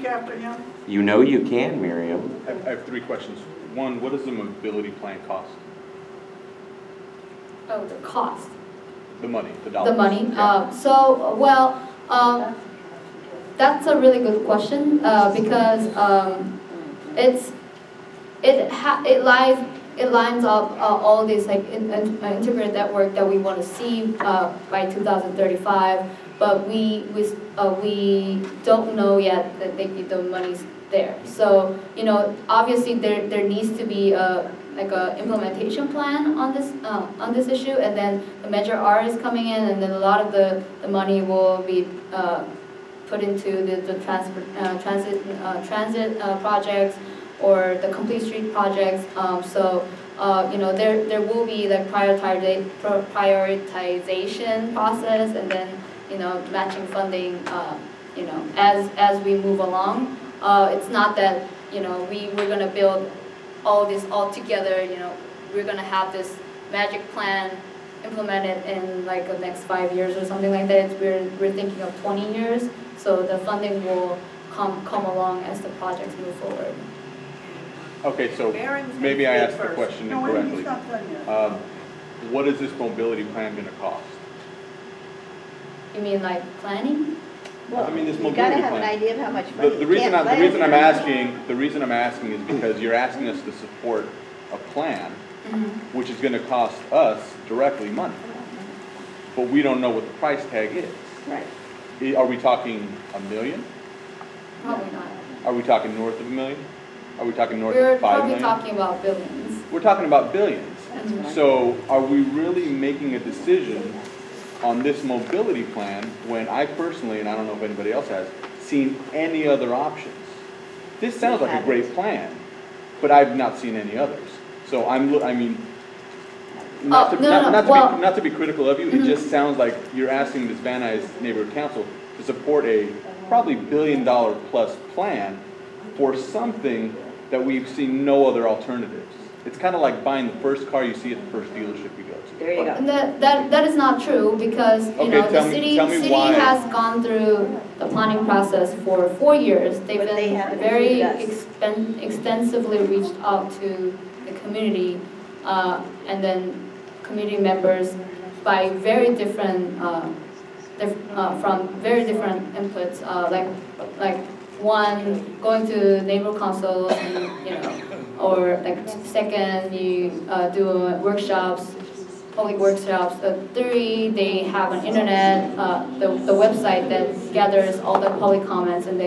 after him? You know you can, Miriam. I have three questions. One, what does the mobility plan cost? Oh, the cost. The money, the dollars. The money. Yeah. That's a really good question because it lines up all this like integrated network that we want to see by 2035, but we don't know yet that the money's there. So obviously there needs to be like a implementation plan on this issue, and then the Measure R is coming in, and then a lot of the money will be put into the transit projects or the complete street projects. There will be the prioritization process, and then matching funding as we move along. It's not that we're going to build all this all together. We're going to have this magic plan implemented in like the next 5 years or something like that. We're thinking of 20 years, so the funding will come along as the projects move forward. Okay, so maybe I asked the question incorrectly. What is this mobility plan going to cost? You mean like planning? Well, I mean, this you mobility gotta have plan. an idea of how much money. The reason I'm asking is because you're asking us to support a plan, which is going to cost us directly money, but we don't know what the price tag is. Right. Are we talking $1 million? Probably not. Are we talking north of $1 million? Are we talking north of 5 million? We're probably talking about billions. We're talking about billions. That's right. So are we really making a decision on this mobility plan when I personally, and I don't know if anybody else has, seen any other options? This sounds like a great plan, but I've not seen any others. So not to be critical of you, it just sounds like you're asking this Van Nuys Neighborhood Council to support a probably $1 billion plus plan for something that we've seen no other alternatives. It's kind of like buying the first car you see at the first dealership you go to. There you go. And that is not true because the city has gone through the planning process for 4 years. They've been very extensively reached out to the community and then community members by very different from very different inputs, like one going to neighborhood councils, and, or like second you do workshops, public workshops. 3, they have an internet, the website that gathers all the public comments, and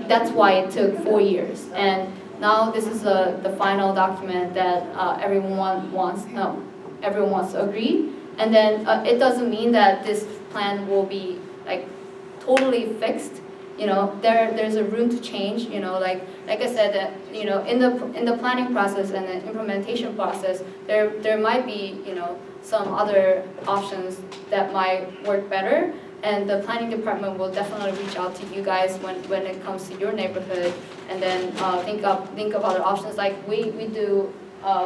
that's why it took 4 years. And now this is the final document that everyone wants to agree. And then it doesn't mean that this plan will be like totally fixed. There's a room to change. Like I said, that in the planning process and the implementation process, there might be some other options that might work better. And the planning department will definitely reach out to you guys when it comes to your neighborhood, and then think of other options like we do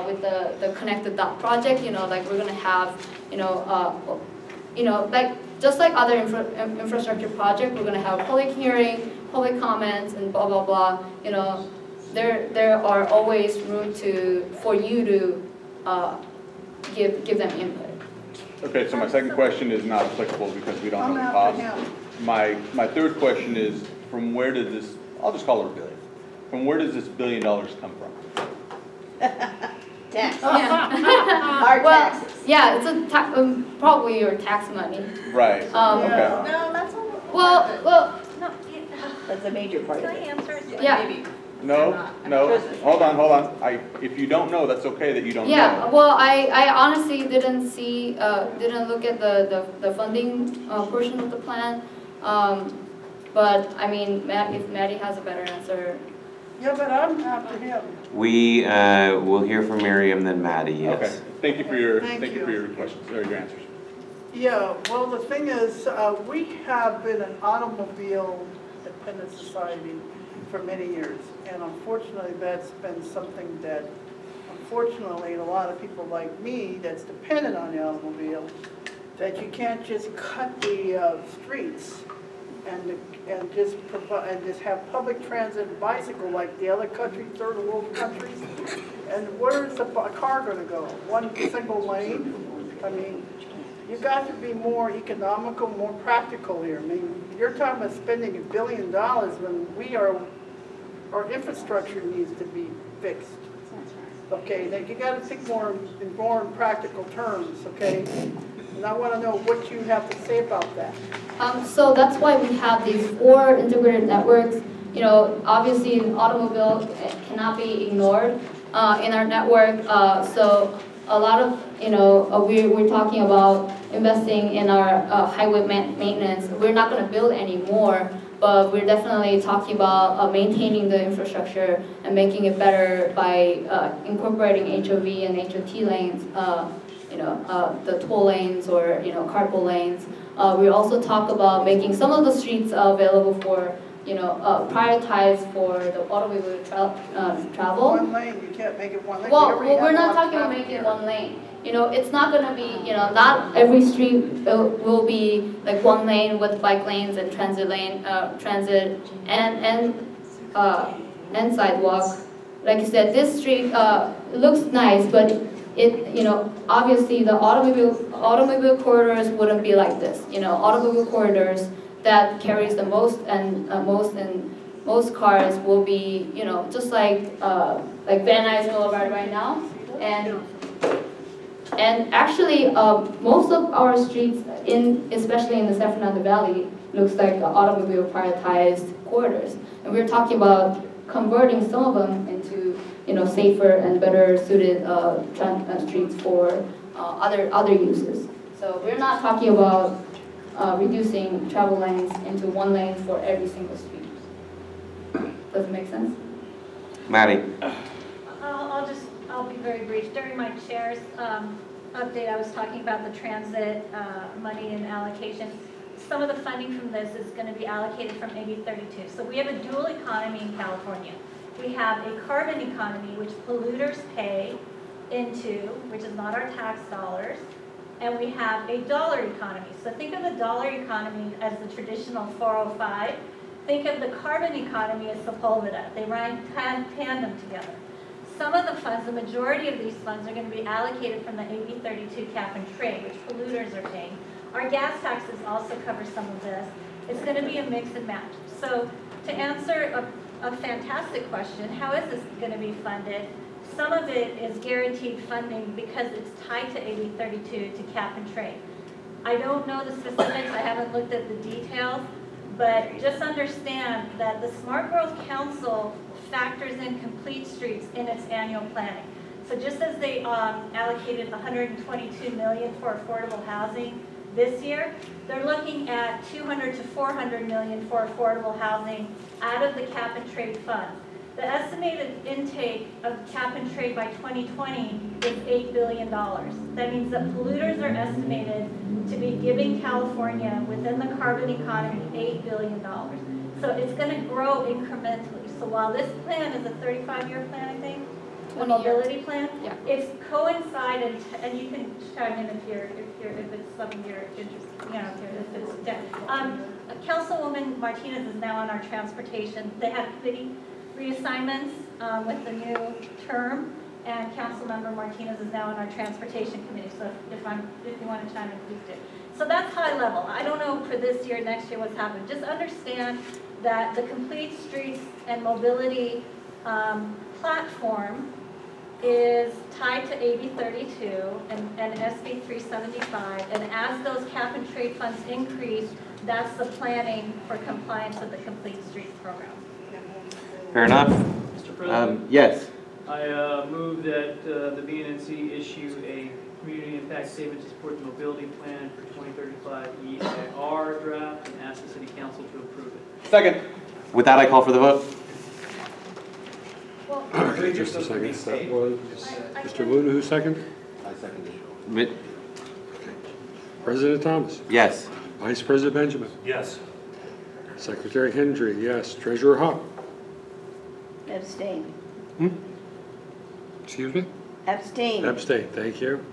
with the Connected Dot project. Like we're gonna have like just like other infrastructure project, we're gonna have public hearing, public comments, and blah blah blah. There are always room for you to give them input. Okay, so my second question is not applicable because we don't know the cost. My third question is, from where did this, I'll just call it $1 billion. From where does this $1 billion come from? Tax. Yeah. Our taxes. Yeah, it's probably your tax money. Right. Okay. No, that's all. Well, No, That's a major part can of I it. answer? Yeah. Maybe. No. Hold on. If you don't know, that's okay that you don't know. yeah. Well, I honestly didn't look at the funding portion of the plan. But I mean, if Maddie has a better answer. Yeah, but I'm after him. We will hear from Miriam, then Maddie. Yes. Okay. Thank you for your Thank you. for your questions or your answers. Yeah, well, the thing is, we have been an automobile dependent society for many years. And unfortunately, that's been something that, unfortunately, a lot of people like me that's dependent on the automobile, that you can't just cut the streets and just provide, and just have public transit and bicycle like the other countries, third world countries. And where is a car gonna go? One single lane? I mean, you got to be more economical, more practical here. I mean, you're talking about spending $1 billion when our infrastructure needs to be fixed. Okay, now you got to think more in practical terms, okay? And I want to know what you have to say about that. So that's why we have these 4 integrated networks. You know, obviously automobile cannot be ignored in our network. So a lot of, you know, we're talking about investing in our highway maintenance. We're not going to build any more, but we're definitely talking about maintaining the infrastructure and making it better by incorporating HOV and HOT lanes, you know, the toll lanes or, you know, carpool lanes. We also talk about making some of the streets available for, you know, prioritized for the automobile travel. One lane, you can't make it one lane. Well, we're not talking about making it one lane. You know, it's not going to be, you know, not every street will be like one lane with bike lanes and transit lane, and sidewalk. Like I said, this street looks nice, but it, you know, obviously the automobile corridors wouldn't be like this. You know, automobile corridors that carries the most and most cars will be, you know, just like Van Nuys Boulevard right now, and actually most of our streets especially in the San Fernando Valley looks like automobile prioritized corridors, and we're talking about converting some of them into, you know, safer and better suited streets for other uses. So we're not talking about reducing travel lanes into one lane for every single street. Does it make sense? Maddie. I'll be very brief. During my chair's update, I was talking about the transit money and allocation. Some of the funding from this is going to be allocated from AB 32. So we have a dual economy in California. We have a carbon economy, which polluters pay into, which is not our tax dollars. And we have a dollar economy. So think of the dollar economy as the traditional 405. Think of the carbon economy as Sepulveda. They run tandem together. Some of the funds, the majority of these funds, are going to be allocated from the AB 32 cap and trade, which polluters are paying. Our gas taxes also cover some of this. It's going to be a mix and match. So to answer a fantastic question, how is this going to be funded? Some of it is guaranteed funding because it's tied to AB 32 to cap and trade. I don't know the specifics, I haven't looked at the details, but just understand that the Smart Growth Council factors in complete streets in its annual planning. So just as they allocated $122 million for affordable housing this year, they're looking at $200 to $400 million for affordable housing out of the cap and trade fund. The estimated intake of cap and trade by 2020 is $8 billion. That means that polluters are estimated to be giving California, within the carbon economy, $8 billion. So it's going to grow incrementally. So while this plan is a 35-year plan, I think, the mobility plan, yeah, it's coincided, and you can chime in if it's something you're interested, you know, if it's Councilwoman Martinez is now on our transportation. They had committee reassignments with the new term, and Councilmember Martinez is now on our transportation committee. So if you want to chime in, please do. So that's high level. I don't know for this year, next year, what's happening. Just understand that the Complete Streets and Mobility platform is tied to AB 32 and SB 375, and as those cap and trade funds increase, that's the planning for compliance with the Complete Streets program. Fair enough. Mr. President? Yes. I move that the VNNC issue a community impact statement to support the mobility plan for 2035 EIR draft and ask the City Council to approve it. Second. With that, I call for the vote. Okay, just a second. That was Mr. Luna who seconded? I seconded. Mi- President Thomas? Yes. Vice President Benjamin? Yes. Secretary Hendry, yes. Treasurer Hawk? Abstain. Excuse me? Abstain. Abstain, thank you.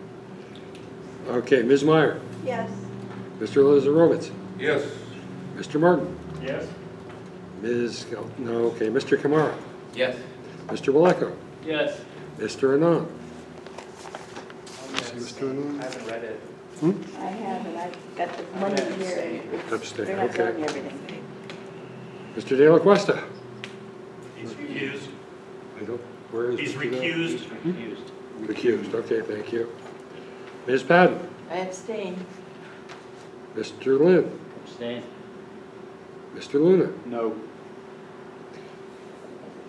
Okay, Ms. Meyer? Yes. Mr. Lazarovitz? Yes. Mr. Martin? Yes. No, okay, Mr. Kamara. Yes. Mr. Vallejo. Yes. Mr. Anand. See Mr. Anand? I haven't read it. I have, and I've got the money here. Abstain, They're not okay. telling me everything. Mr. De La Cuesta. He's recused. I don't, where is He's Mr. De- recused. Recused, okay, thank you. Ms. Patton. I abstain. Mr. Lynn. Abstain. Mr. Luna. No.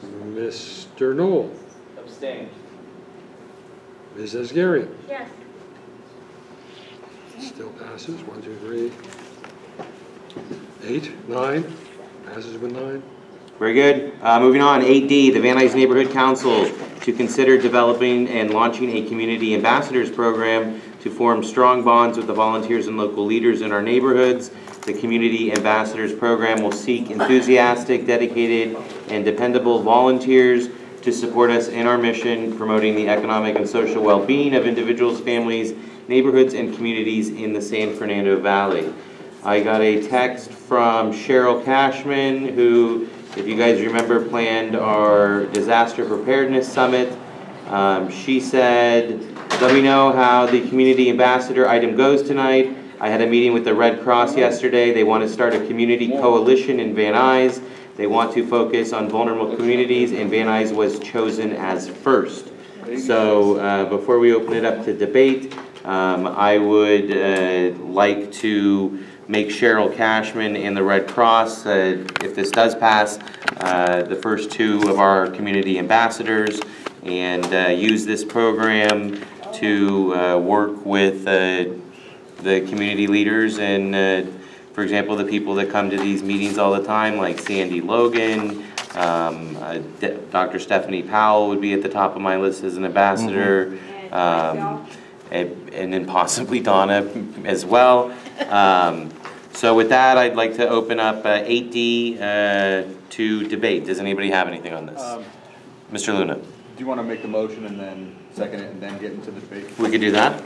Mr. Knoll. Abstain. Ms. Asgharian. Yes. Still passes, 1, 2, 3, 8, 9, passes with 9. Very good. Moving on, 8D, the Van Nuys Neighborhood Council to consider developing and launching a community ambassadors program to form strong bonds with the volunteers and local leaders in our neighborhoods. The Community Ambassadors Program will seek enthusiastic, dedicated, and dependable volunteers to support us in our mission, promoting the economic and social well-being of individuals, families, neighborhoods, and communities in the San Fernando Valley. I got a text from Cheryl Cashman, who, if you guys remember, planned our disaster preparedness summit. She said, let me know how the community ambassador item goes tonight. I had a meeting with the Red Cross yesterday. They want to start a community coalition in Van Nuys. They want to focus on vulnerable communities, and Van Nuys was chosen as first. So before we open it up to debate, I would like to make Cheryl Cashman and the Red Cross, if this does pass, the first 2 of our community ambassadors, and use this program to work with the community leaders and, for example, the people that come to these meetings all the time, like Sandy Logan, Dr. Stephanie Powell would be at the top of my list as an ambassador, and then possibly Donna as well. So with that, I'd like to open up 8D to debate. Does anybody have anything on this? Mr. Luna. Do you want to make the motion and then second it and then get into the debate? We could do that.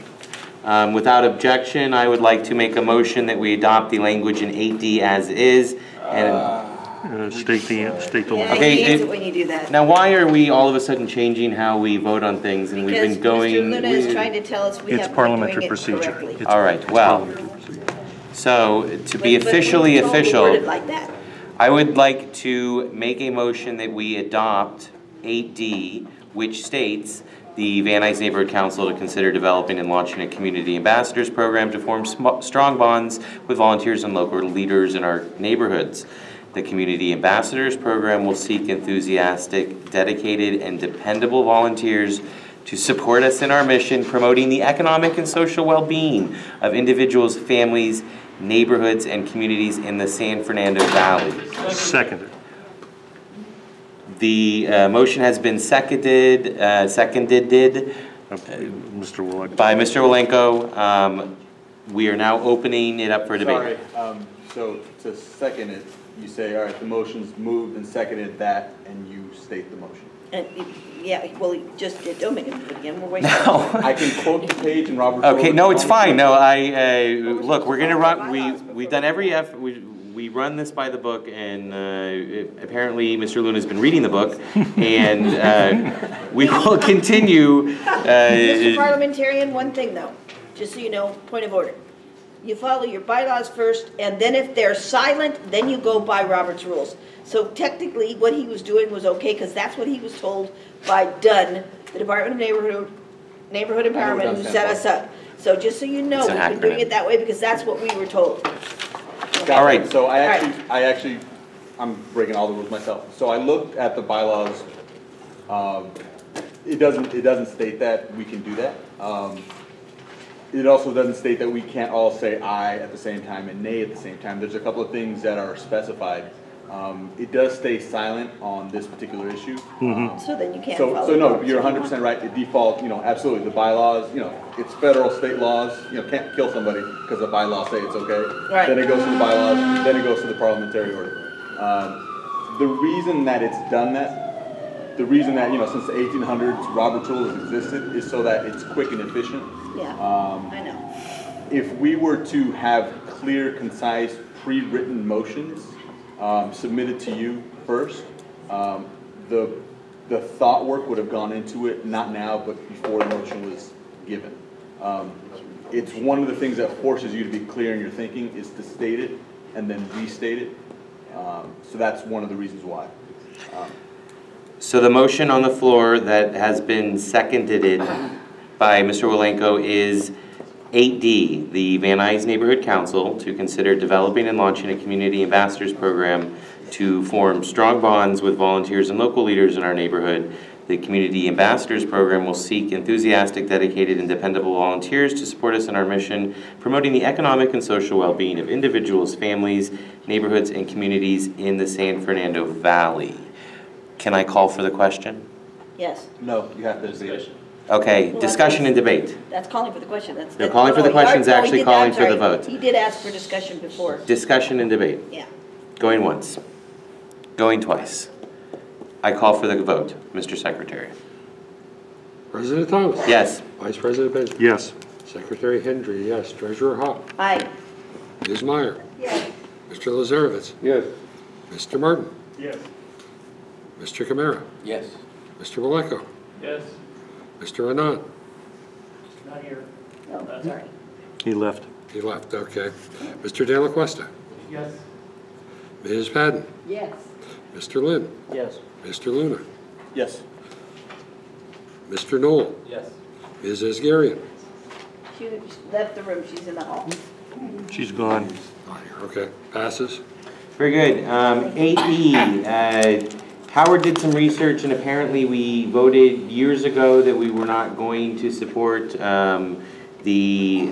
Without objection, I would like to make a motion that we adopt the language in 8D as is. And State the Yeah, Okay, he hates it- it when you do that. now, why are we all of a sudden changing how we vote on things? And we've been going. Because Mr. Luna is trying to tell us we It's have been parliamentary doing it procedure. correctly. All right. Well, so to be But officially we told to word it official, like that. I would like to make a motion that we adopt 8D, which states the Van Nuys Neighborhood Council to consider developing and launching a community ambassadors program to form strong bonds with volunteers and local leaders in our neighborhoods. The Community Ambassadors Program will seek enthusiastic, dedicated, and dependable volunteers to support us in our mission, promoting the economic and social well-being of individuals, families, neighborhoods, and communities in the San Fernando Valley. Seconded. The motion has been seconded Mr. Willett. by Mr. Walenko. We are now opening it up for debate. Sorry, so to second it, you say, all right, the motion's moved and seconded that, and you state the motion. And, yeah, well, you just don't make it do it again, we're waiting. No. I can quote the page in Robert's Okay, rules. no, it's fine. No, look, we're gonna run, we've done every effort, we run this by the book, and apparently Mr. Luna's been reading the book, and we will continue. Mr. Parliamentarian, one thing though, just so you know, point of order. You follow your bylaws first, and then if they're silent, then you go by Robert's rules. So technically, what he was doing was okay, because that's what he was told by Dunn, the Department of Neighborhood Empowerment, who set us up. So just so you know, It's we've an been doing acronym. it that way, because that's what we were told. All right. So I'm breaking all the rules myself. So I looked at the bylaws. It doesn't state that we can do that. It also doesn't state that we can't all say aye at the same time and nay at the same time. There's a couple of things that are specified. It does stay silent on this particular issue. So then you can't follow. So no, Robert's you're rules. 100% right. The default, absolutely, the bylaws, it's federal, state laws, can't kill somebody because the bylaws say it's okay. Right. Then it goes to the bylaws, then it goes to the parliamentary order. The reason that it's done that, the reason that, since the 1800s, Robert's Rule has existed is so that it's quick and efficient. Yeah, I know. If we were to have clear, concise, pre-written motions, submitted to you first. The thought work would have gone into it, not now, but before the motion was given. It's one of the things that forces you to be clear in your thinking is to state it and then restate it. So that's one of the reasons why. So the motion on the floor that has been seconded by Mr. Wolenko is 8D, the Van Nuys Neighborhood Council to consider developing and launching a community ambassadors program to form strong bonds with volunteers and local leaders in our neighborhood. The Community Ambassadors Program will seek enthusiastic, dedicated, and dependable volunteers to support us in our mission, promoting the economic and social well-being of individuals, families, neighborhoods, and communities in the San Fernando Valley. Can I call for the question? Yes. No, you have to debate. Okay, Well, discussion and debate. That's calling for the question. They're calling for the questions, actually calling for the vote. He did ask for discussion before. Discussion and debate. Yeah. Going once. Going twice. I call for the vote, Mr. Secretary. President Thomas? Yes. Vice President Benjamin? Yes. Secretary Hendry, yes. Treasurer Hawk? Aye. Ms. Meyer? Yes. Mr. Lazarevitz? Yes. Mr. Martin? Yes. Mr. Camara? Yes. Mr. Wolenko? Yes. Mr. Anand? Not here. No, sorry. He left. He left, okay. Mr. De La Cuesta? Yes. Ms. Padden? Yes. Mr. Lynn? Yes. Mr. Luna? Yes. Mr. Knoll? Yes. Ms. Asgarian? She left the room. She's in the hall. She's gone. Okay, passes. Very good. 8E, Howard did some research and apparently we voted years ago that we were not going to support the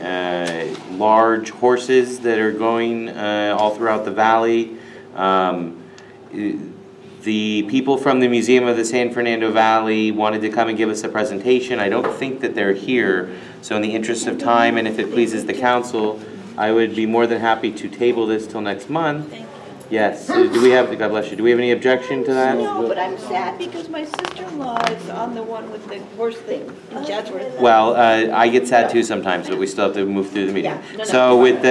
large horses that are going all throughout the valley. The people from the Museum of the San Fernando Valley wanted to come and give us a presentation. I don't think that they're here, so in the interest of time and if it pleases the council, I would be more than happy to table this till next month. Thank you. Yes, do we have, God bless you, do we have any objection to that? No, but I'm sad because my sister-in-law is on the one with the horse thing in Chatsworth. Well, I get sad too sometimes, but we still have to move through the meeting. Yeah, no. So if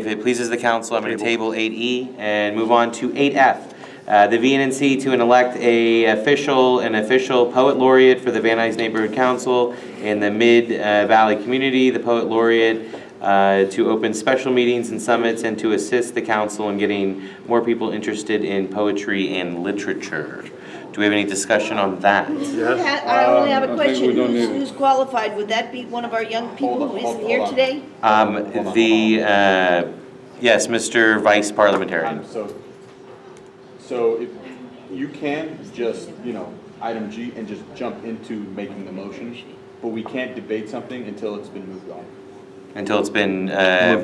it pleases the council, I'm going to table 8E and move on to 8F. The VNNC to elect an official poet laureate for the Van Nuys Neighborhood Council in the Mid-Valley community. The poet laureate to open special meetings and summits and to assist the council in getting more people interested in poetry and literature. Do we have any discussion on that? I only have a I think question. we don't need- Who's qualified? Would that be one of our young people who isn't here today? Yes, Mr. Vice Parliamentarian. So if you can just, item G and just jump into making the motion, but we can't debate something until it's been moved on. Until it's been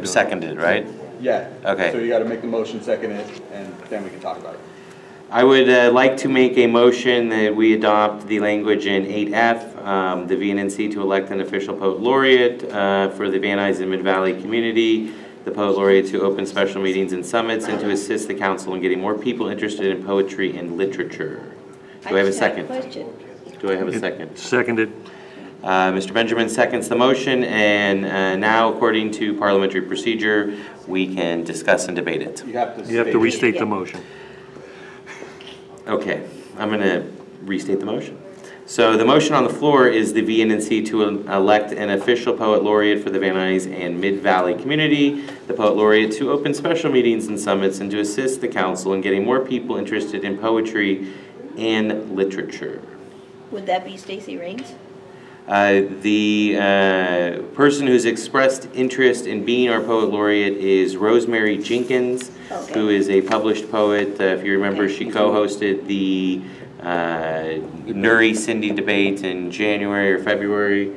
seconded, right? Yeah. Okay. So you gotta make the motion, second it, and then we can talk about it. I would like to make a motion that we adopt the language in 8F, the VNNC to elect an official poet laureate for the Van Nuys and Mid-Valley community, the poet laureate to open special meetings and summits, and to assist the council in getting more people interested in poetry and literature. Do I have a second? Do I have a second? Seconded. Mr. Benjamin seconds the motion, and now, according to parliamentary procedure, we can discuss and debate it. You have to You have to state- restate the motion. Okay, I'm going to restate the motion. So the motion on the floor is the VNNC to elect an official poet laureate for the Van Nuys and Mid-Valley community, the poet laureate to open special meetings and summits, and to assist the council in getting more people interested in poetry and literature. Would that be Stacy Raines? The person who's expressed interest in being our poet laureate is Rosemary Jenkins, Okay. who is a published poet. If you remember, she co-hosted the Nuri Cindy debate in January or February.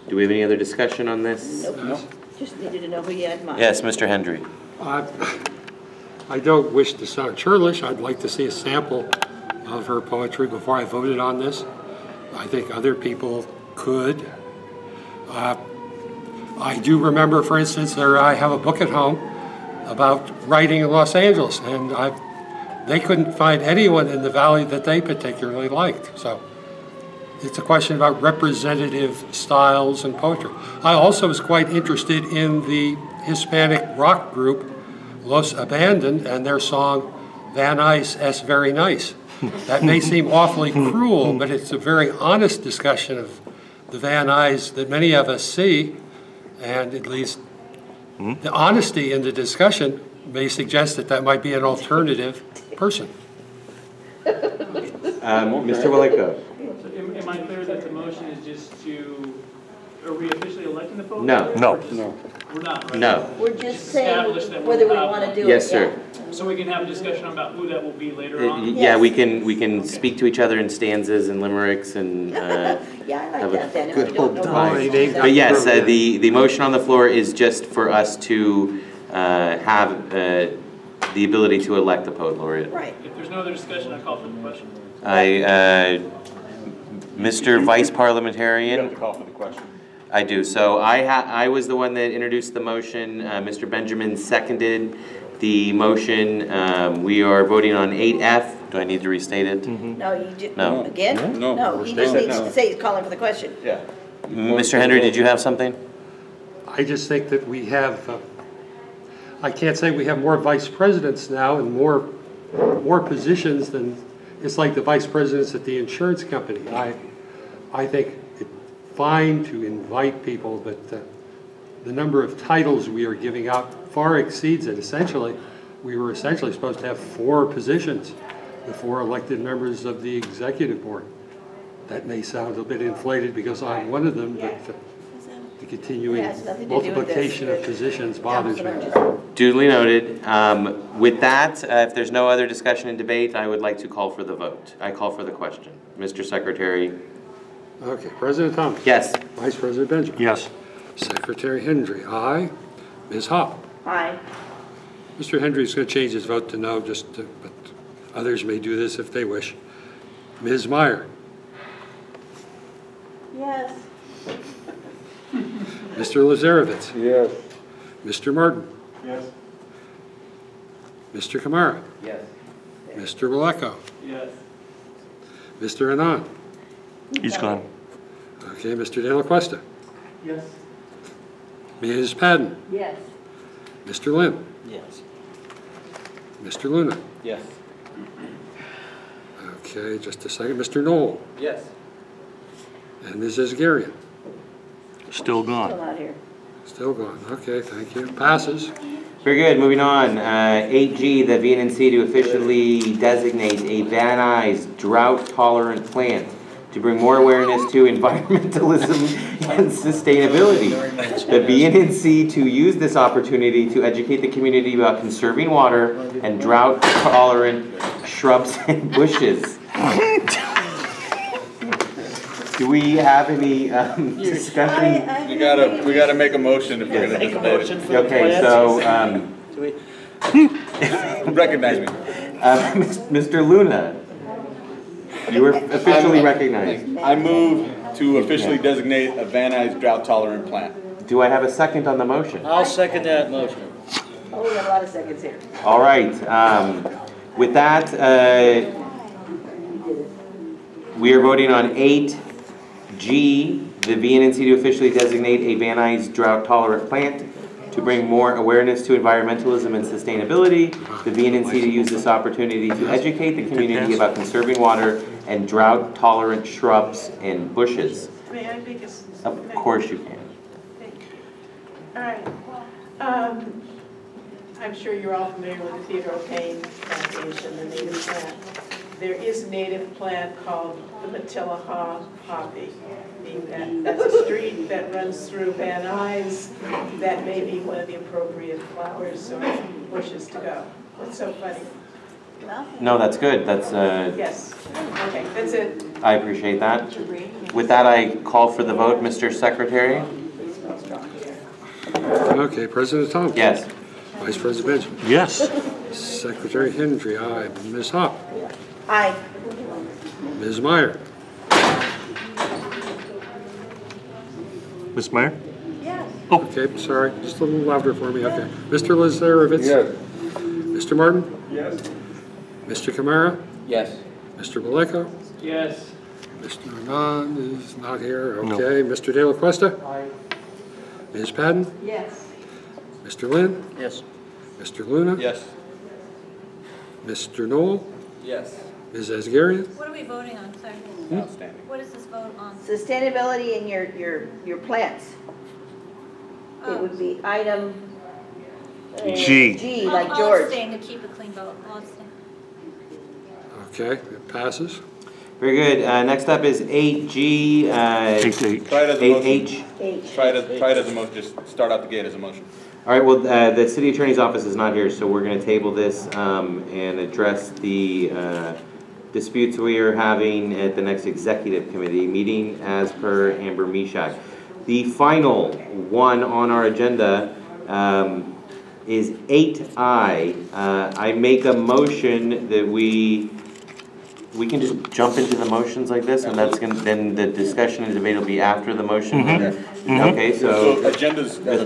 Do we have any other discussion on this? Nope. Just needed to know who you had in mind. Yes, Mr. Hendry. I don't wish to sound churlish. I'd like to see a sample of her poetry before I voted on this. I think other people could. I do remember, for instance, I have a book at home about writing in Los Angeles, and they couldn't find anyone in the valley that they particularly liked. So it's a question about representative styles and poetry. I also was quite interested in the Hispanic rock group Los Abandoned and their song Van Nuys es Very Nice. That may seem awfully cruel, but it's a very honest discussion of the Van Nuys that many of us see, and at least the honesty in the discussion may suggest that that might be an alternative person. Mr. Willico? So am I clear that the motion is just to, are we officially electing the folks? No. No. We're not, right? No. We're just Establish saying that whether we we'll have want to one. do it. Yes, sir. So we can have a discussion about who that will be later on? Yeah, we can speak to each other in stanzas and limericks and Yeah, I have like a that then. If good we don't old know time. what it is, But yes, the motion on the floor is just for us to have the ability to elect the poet laureate. Right. If there's no other discussion, I call for the question. Mr. Vice You Parliamentarian? have to call for the question. I do. So I was the one that introduced the motion. Mr. Benjamin seconded the motion. We are voting on 8F. Do I need to restate it? No, you did, No. again? No. No, he just Said needs no. to say he's calling for the question. Yeah. Mr. Henry, did you have something? I just think that we have, I can't say we have more vice presidents now and more positions than, it's like the vice presidents at the insurance company. I think it's fine to invite people, but the number of titles we are giving out far exceeds it. Essentially, we were essentially supposed to have 4 positions, the 4 elected members of the executive board. That may sound a bit inflated because I'm one of them, but the continuing Yeah, it has nothing to do with this. multiplication of positions bothers me. Duly noted. With that, if there's no other discussion and debate, I would like to call for the vote. I call for the question. Mr. Secretary? Okay, President Thomas. Yes. Vice President Benjamin. Yes. Secretary Hendry, aye. Ms. Hopp. Aye. Mr. Hendry is going to change his vote to no, but others may do this if they wish. Ms. Meyer. Yes. Mr. Lazarevitz. Yes. Mr. Martin. Yes. Mr. Kamara. Yes. Mr. Waleko. Yes. Mr. Anand. He's gone. Okay, Mr. De La Cuesta. Yes. Ms. Padden. Yes. Mr. Lim. Yes. Mr. Luna. Yes. Okay, just a second. Mr. Knoll. Yes. And Mrs. Garion. Still Still gone. out here. Still gone. Okay, thank you. Passes. Very good. Moving on. 8G, the VNNC to officially designate a Van Nuys drought-tolerant plant to bring more awareness to environmentalism and sustainability. The VNNC to use this opportunity to educate the community about conserving water and drought-tolerant shrubs and bushes. Do we have any discussion? We gotta make a motion if we're gonna debate it. Okay, so Recognize me. Mr. Luna, you were officially recognized. I move to officially designate a Van Nuys drought-tolerant plant. Do I have a second on the motion? I'll second that motion. Oh, we got a lot of seconds here. All right. With that, we are voting on 8G, the VNNC to officially designate a Van Nuys drought-tolerant plant to bring more awareness to environmentalism and sustainability. The VNNC to use this opportunity to educate the community about conserving water and drought-tolerant shrubs and bushes. May I make a Of course you can. Thank you. All right. I'm sure you're all familiar with the Theodore Payne Foundation, the native plant. There is a native plant called the Matilahaw poppy. That's a street that runs through Van Nuys. That may be one of the appropriate flowers or bushes to go. What's so funny? No, that's good. That's Yes. Okay, that's it. I appreciate that. With that, I call for the vote, Mr. Secretary. Okay, President Thomas. Yes. Vice President Benjamin. Yes. Secretary Hendry, aye. Ms. Hopp. Aye. Ms. Meyer. Ms. Meyer? Okay, sorry, just a little louder for me, okay. Mr. Lazarevitz? Yes. Mr. Martin? Yes. Mr. Kamara? Yes. Mr. Waleko? Yes. Mr. Anand is not here, No. okay. Mr. De La Cuesta? Aye. Ms. Padden? Yes. Mr. Lynn? Yes. Mr. Luna? Yes. Mr. Knoll? Yes. Ms. Asgherian? What are we voting on, sir? Outstanding. What is this vote on? Sustainability in your plants. It would be item G. G, like I'll George. abstain to keep a clean vote. I'll abstain. Okay, it passes. Very good. Next up is 8G. 8H. Try it as a motion. 8H. H. Try it as a motion, just start out the gate as a motion. All right, well, the city attorney's office is not here, so we're going to table this and address the disputes we are having at the next executive committee meeting as per Amber Mishak. The final one on our agenda is 8I. I make a motion that we can just jump into the motions like this, and that's going then the discussion and debate will be after the motion. Okay, So agendas, as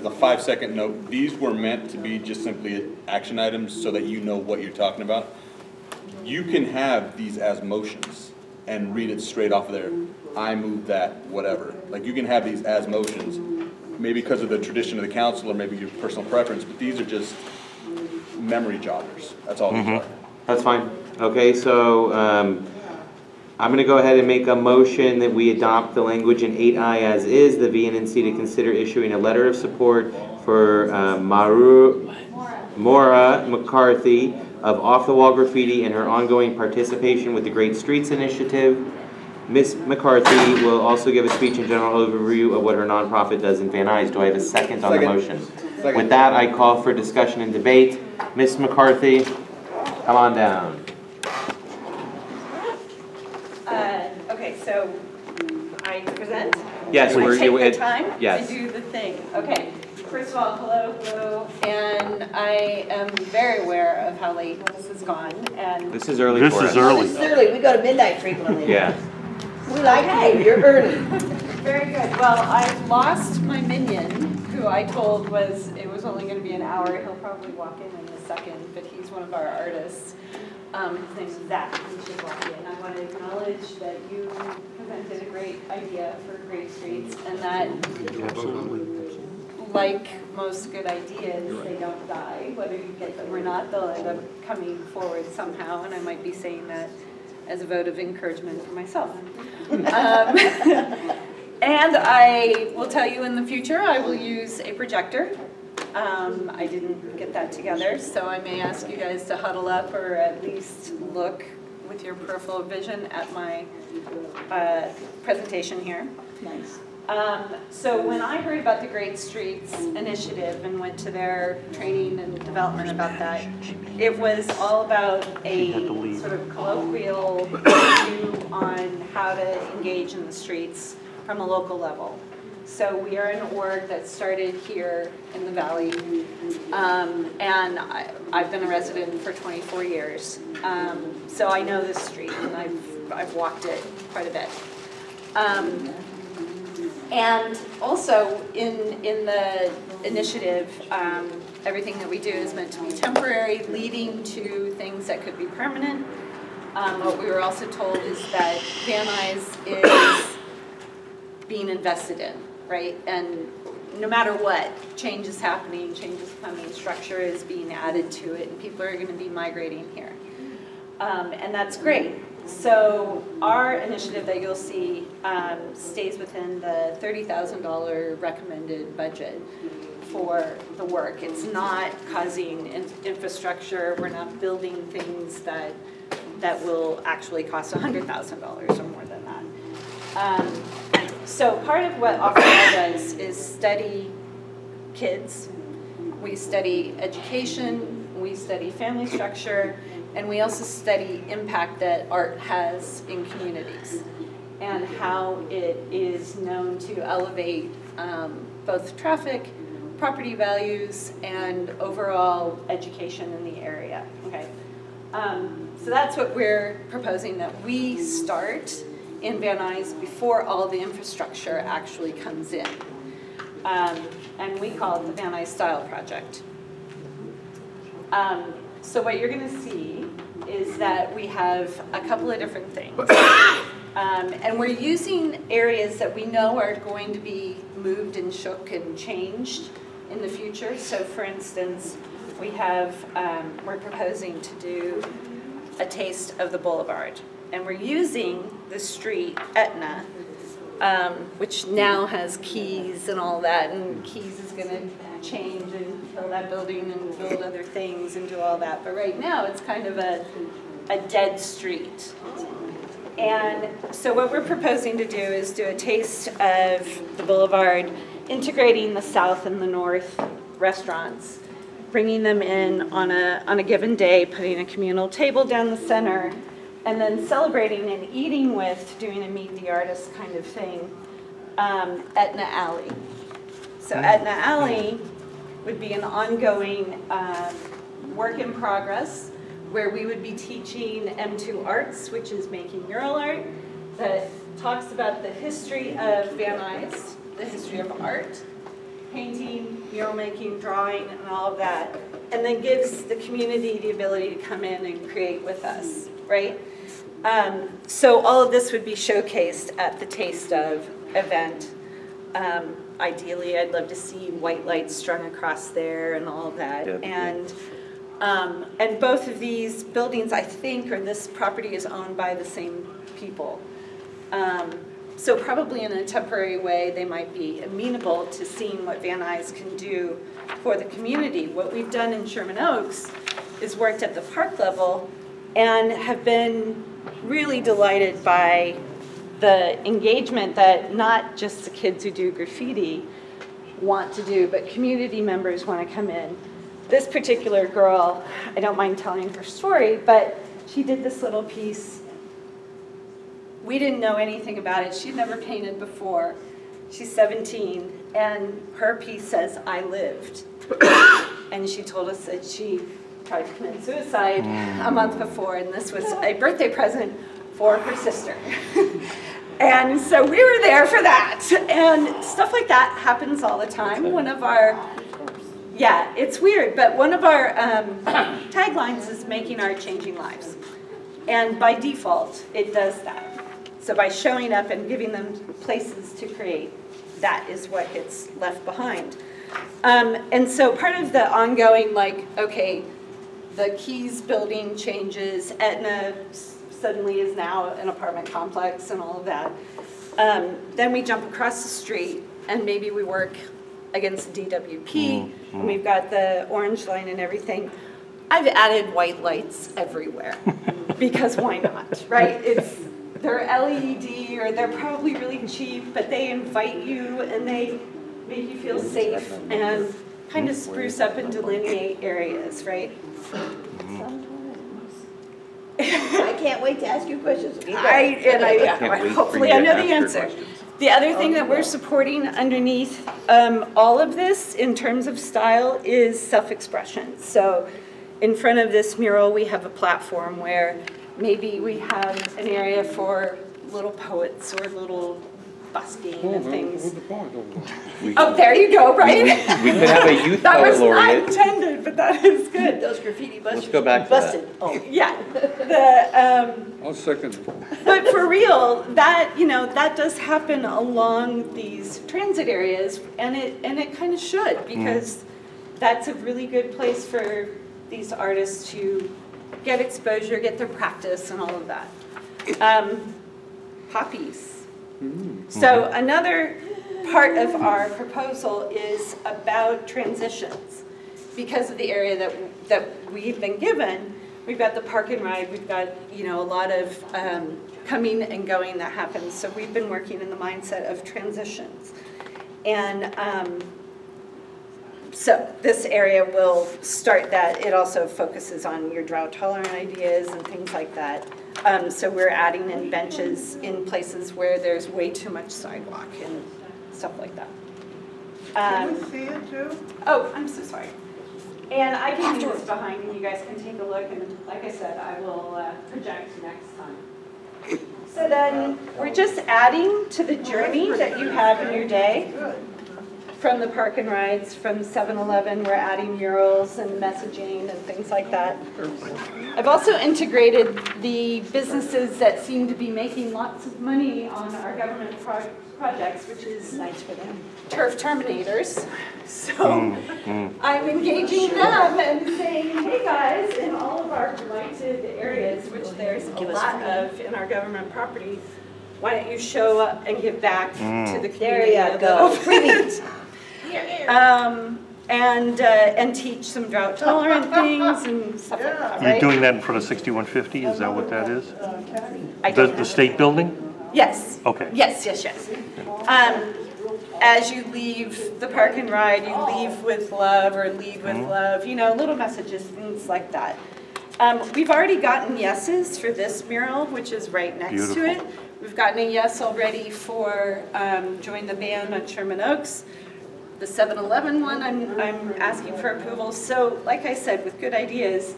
a 5-second note, these were meant to be just simply action items so that you know what you're talking about. You can have these as motions and read it straight off of there. I move that, whatever. Like, you can have these as motions, maybe because of the tradition of the council or maybe your personal preference, but these are just memory joggers. That's all these are. that's fine. Okay, so I'm going to go ahead and make a motion that we adopt the language in 8I as is, the VNNC to consider issuing a letter of support for Maura McCarthy of Off the Wall Graffiti and her ongoing participation with the Great Streets Initiative. Ms. McCarthy will also give a speech and general overview of what her nonprofit does in Van Nuys. Do I have a second on the motion? Second. With that, I call for discussion and debate. Ms. McCarthy, come on down. Okay, so I present? Yes, I we're take the it- time yes. to do the thing. Okay, first of all, hello, and I am very aware of how late this has gone, and This is early This for is us. early. It's early, we go to midnight frequently. Yeah. We like you, you're early. very good. Well, I've lost my minion, who I told it was only gonna be an hour. He'll probably walk in a second, but he's one of our artists. His name is Zach, he should walk in. I want to acknowledge that you presented a great idea for Great Streets, and that, like most good ideas, they don't die. Whether you get them or not, they'll end up coming forward somehow, and I might be saying that as a vote of encouragement for myself. And I will tell you in the future, I will use a projector. I didn't get that together, so I may ask you guys to huddle up or at least look with your peripheral vision at my presentation here. Nice. So when I heard about the Great Streets Initiative and went to their training and development about that, it was all about a sort of colloquial view on how to engage in the streets from a local level. So we are an org that started here in the Valley, and I've been a resident for 24 years. So I know this street, and I've walked it quite a bit. And also in the initiative, everything that we do is meant to be temporary, leading to things that could be permanent. What we were also told is that Van Nuys is being invested in, right? And no matter what, change is happening, change is coming, structure is being added to it, and people are going to be migrating here. And that's great. So our initiative that you'll see stays within the $30,000 recommended budget for the work. It's not causing infrastructure. We're not building things that will actually cost $100,000 or more than that. So part of what Off the Wall does is study kids. We study education. We study family structure. And we also study impact that art has in communities and how it is known to elevate both traffic, property values, and overall education in the area. Okay, so that's what we're proposing, that we start in Van Nuys before all the infrastructure actually comes in. And we call it the Van Nuys Style Project. So what you're going to see is that we have a couple of different things. And we're using areas that we know are going to be moved and shook and changed in the future. So for instance, we have, we're proposing to do a taste of the boulevard. And we're using the street, Etna, which now has Keys and all that, and Keys is gonna change and kill that building and build other things and do all that. But right now, it's kind of a dead street. And so what we're proposing to do is do a taste of the boulevard, integrating the south and the north restaurants, bringing them in on a given day, putting a communal table down the center, and then celebrating and eating with, doing a meet the artist kind of thing, Etna Alley. So Etna Alley would be an ongoing work in progress where we would be teaching M2 Arts, which is making mural art, that talks about the history of Van Nuys, the history of art, painting, mural making, drawing, and all of that, and then gives the community the ability to come in and create with us, right? So all of this would be showcased at the Taste Of event. Ideally, I'd love to see white lights strung across there and all of that. And both of these buildings, I think, or this property is owned by the same people. So probably in a temporary way, they might be amenable to seeing what Van Nuys can do for the community. What we've done in Sherman Oaks is worked at the park level and have been really delighted by the engagement that not just the kids who do graffiti want to do, but community members want to come in. This particular girl, I don't mind telling her story, but she did this little piece. We didn't know anything about it. She'd never painted before. She's 17, and her piece says, "I lived." And she told us that she tried to commit suicide a month before, and this was a birthday present for her sister. And so we were there for that. And stuff like that happens all the time. One of our, yeah, it's weird, but one of our taglines is making art, changing lives. And by default, it does that. So by showing up and giving them places to create, that is what gets left behind. And so part of the ongoing, like, okay, the Keys building changes, Etna suddenly is now an apartment complex and all of that. Then we jump across the street and maybe we work against DWP, and we've got the orange line and everything. I've added white lights everywhere because why not, right? They're LED or they're probably really cheap, but they invite you and they make you feel safe and kind of spruce up and delineate areas, right? I can't wait to ask you questions. Hopefully I know the answer. The other thing that we're supporting underneath all of this in terms of style is self-expression. So in front of this mural, we have a platform where maybe we have an area for little poets or little busking and things. Oh, there you go, right? We could have a youth poet laureate. That was not intended, but that is good. Those graffiti busters. Let's go back to busted. that. Oh. Yeah. I'll second. But for real, that, you know, that does happen along these transit areas, and it kind of should, because that's a really good place for these artists to get exposure, get their practice, and all of that. Poppies. So another part of our proposal is about transitions. Because of the area that we've been given, we've got the park and ride, we've got, you know, a lot of coming and going that happens. So we've been working in the mindset of transitions. And so this area will start that. It also focuses on your drought tolerant ideas and things like that. So we're adding in benches in places where there's way too much sidewalk and stuff like that. Can we see it too? Oh, I'm so sorry. And I can do this behind and you guys can take a look, and like I said, I will project next time. So then we're just adding to the journey that you have in your day. from the park and rides, from 7-Eleven, we're adding murals and messaging and things like that. I've also integrated the businesses that seem to be making lots of money on our government projects, which is nice for them. Turf terminators. So I'm engaging them and saying, hey guys, in all of our blighted areas, which there's a lot of in our government property, why don't you show up and give back to the community? There you go. Freebies. And teach some drought tolerant things and stuff like that, You're right? doing that in front of 6150, is that what that is? I don't The know. state building? Yes. Okay. Yes. As you leave the park and ride, you leave with love or lead with love, you know, little messages, things like that. We've already gotten yeses for this mural, which is right next to it. We've gotten a yes already for Join the Band on Sherman Oaks. The 7-Eleven one, I'm asking for approval. So, like I said, with good ideas,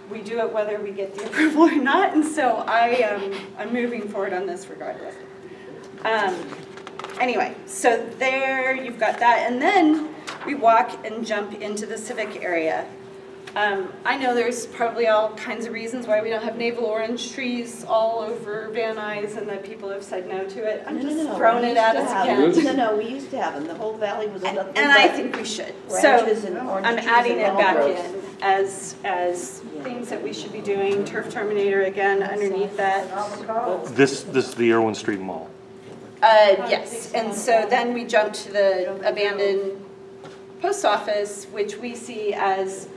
we do it whether we get the approval or not. And so I'm moving forward on this regardless. Anyway, so there you've got that. And then we walk and jump into the civic area. I know there's probably all kinds of reasons why we don't have navel orange trees all over Van Nuys and that people have said no to it. I'm just throwing it at us again. No, we used to have them. The whole valley was And I think we should. So I'm adding it back in as things that we should be doing. Turf Terminator again underneath that. This is the Irwin Street Mall. Yes, and so then we jump to the abandoned post office, which we see as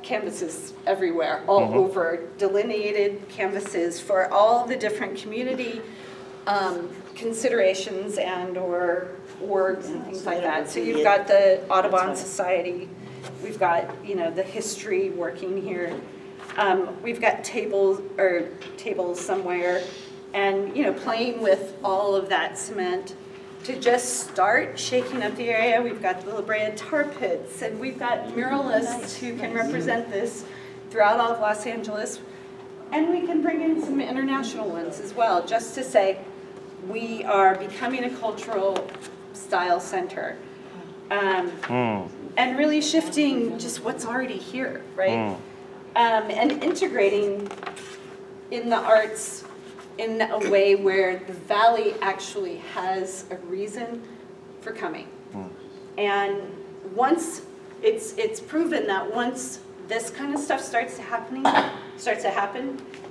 canvases everywhere, all over, delineated canvases for all the different community considerations and or words and things like that. So you've got the Audubon Society, we've got, you know, the history working here. We've got tables somewhere, and, you know, playing with all of that cement to just start shaking up the area. We've got the La Brea tar pits, and we've got muralists who can represent this throughout all of Los Angeles. And we can bring in some international ones as well, just to say we are becoming a cultural style center. And really shifting just what's already here, right? And integrating in the arts in a way where the valley actually has a reason for coming. And once it's proven that once this kind of stuff starts to happen,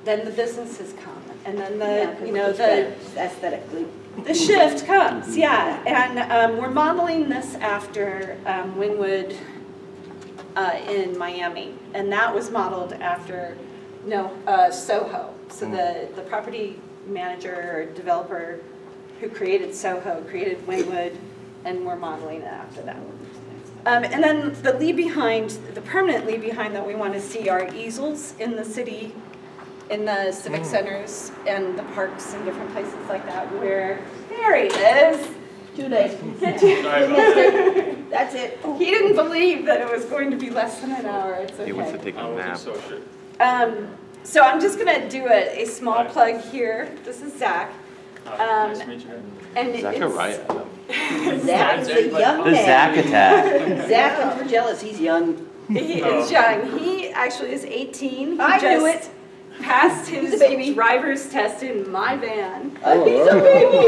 then the businesses come, and then the aesthetically. The shift comes, yeah. And we're modeling this after Wynwood in Miami, and that was modeled after Soho. So the property manager or developer who created Soho created Wynwood, and we're modeling it after that. And then the leave behind, the permanent leave behind that we want to see are easels in the city, in the civic centers and the parks and different places like that, where, there he is. Too late. That's it. He didn't believe that it was going to be less than an hour. It's okay. He wants to take a nap. So I'm just going to do a small plug here. This is Zach. Nice to meet you. And Zachariah. Zach is a young The man. Zach attack. Zach, and we're jealous. He's young. He is young. He actually is 18. He I knew just passed his driver's test in my van. He's a baby.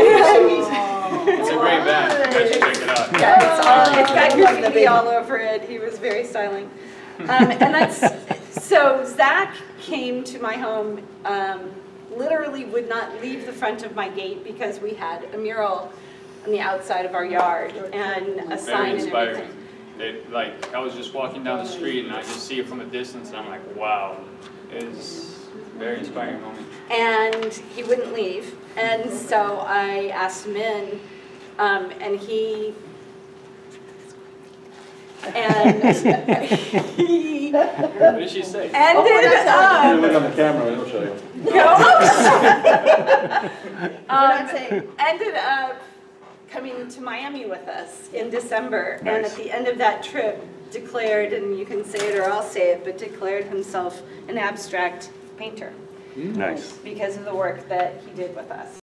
It's a great van. You guys should check it out. Yeah, it's got graffiti all over it. He was very styling. So Zach came to my home, literally would not leave the front of my gate because we had a mural on the outside of our yard and a sign and everything. I was just walking down the street and I just see it from a distance and I'm like, wow, it's a very inspiring moment. And he wouldn't leave, and so I asked him in, and he What did she say? ended up. Look on the camera, it'll show you. Ended up coming to Miami with us in December, and at the end of that trip declared, and you can say it or I'll say it, but declared himself an abstract painter. Nice. Because of the work that he did with us.